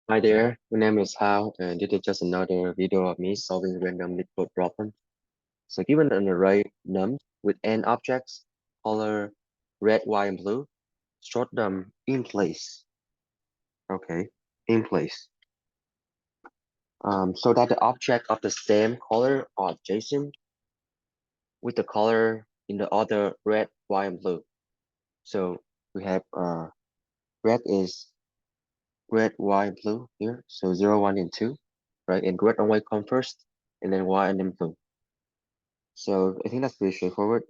Hi there, my name is Hao, and this is just another video of me solving random LeetCode problems. So given an array num with n objects, color red, white, and blue, sort them in place. Okay, in place. So that the object of the same color are adjacent with the color in the order red, white, and blue. So we have red is red, white, blue here. So 0, 1, and 2, right? And red and white come first, and then white and then blue. So I think that's pretty straightforward.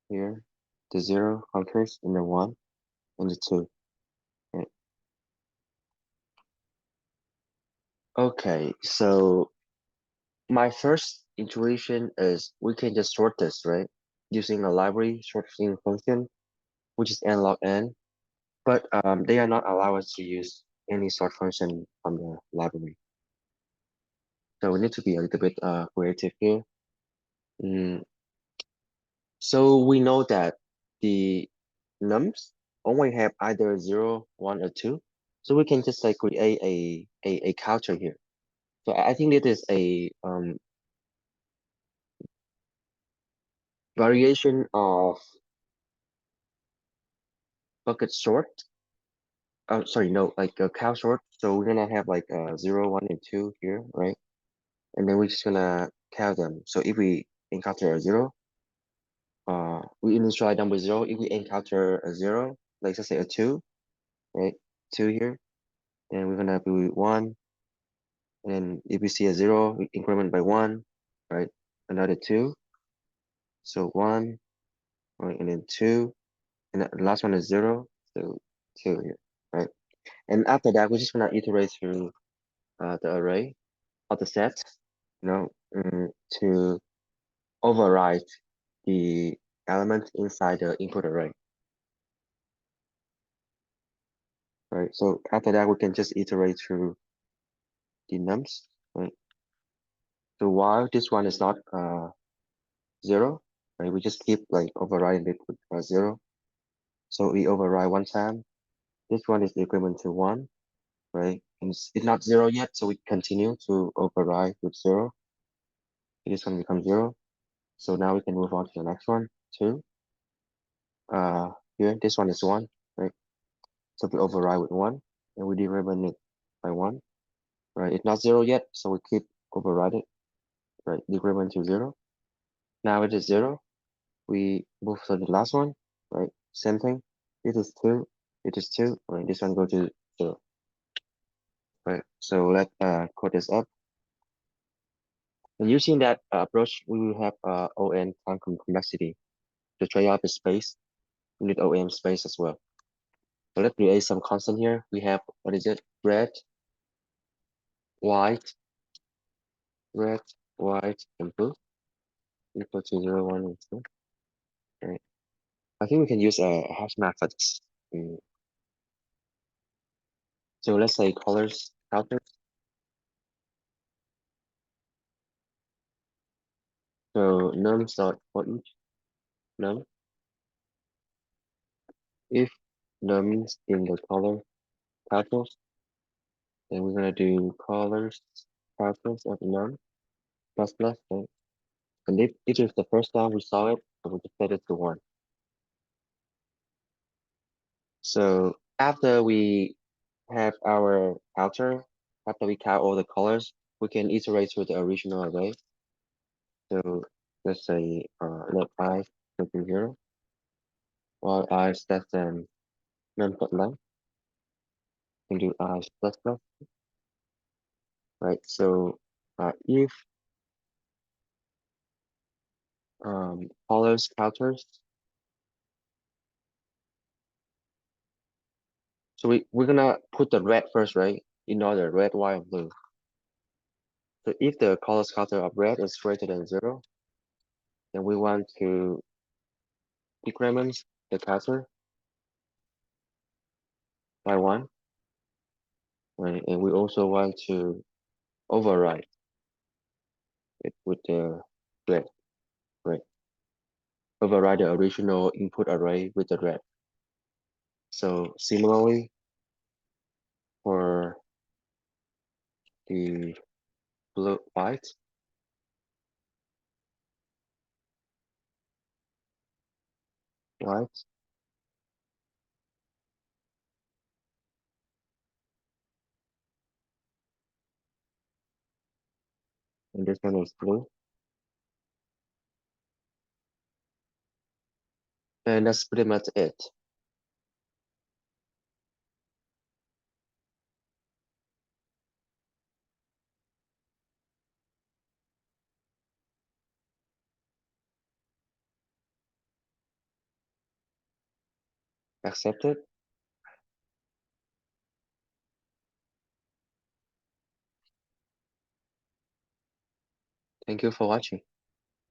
Here, the 0 comes first, and the 1, and the 2. Right. Okay, so my first intuition is we can just sort this, right? Using a library sorting function, which is n log n, but they are not allow us to use any sort function from the library. So we need to be a little bit creative here. Mm, so we know that the nums only have either 0, 1, or 2. So we can just like create a counter here. So I think it is a variation of bucket sort. Sorry, no, like a cow sort. So we're gonna have like 0, 1, and 2 here, right? And then we're just gonna count them. So if we encounter a 0, we initialize them with 0. If we encounter a 0, like let's say a 2, right? 2 here, then we're gonna do 1. And then if we see a 0, we increment by 1, right? Another 2. So 1, right? And then 2. And the last one is 0. So 2 here, right? And after that, we're just gonna iterate through the array of the set, you know, to override the element inside the input array. Right. So after that, we can just iterate through the nums, right? So while this one is not 0, right? We just keep like overriding it with 0. So we override one time. This one is equivalent to 1, right? And it's not 0 yet, so we continue to override with 0. This one becomes 0. So now we can move on to the next one, 2. Here, this one is 1, right? So we override with 1, and we decrement it by 1, right? It's not 0 yet, so we keep override it, right? Decrement to 0. Now it is 0. We move to the last one, right? Same thing. It is 2. It is 2. Right? This one go to 0. Right. So let's code this up. And using that approach, we will have ON time complexity. The trade-off is space. We need OM space as well. So let's create some constant here. We have, what is it? Red, white, red, white, and blue equal to 0, 1, and 2. Right. I think we can use a hash methods. So let's say colors counter. So nums dot for each num. If nums in the color calculus, then we're gonna do colors calculus of num plus plus, right? And if it is the first time we saw it, so we just set it to 1. So after we have our counter, after we count all the colors, we can iterate through the original array. So let's say let I equal to 0, while I is less than num dot length, we can do I plus plus, right? So if colors counters, so we're gonna put the red first, right? In order, red, white, and blue. So if the colors counter of red is greater than 0, then we want to decrement the counter by 1, right? And we also want to override it with the red, right? Override the original input array with the red. So similarly, for the blue, white, white, and this one is blue. And that's pretty much it. Accepted. Thank you for watching.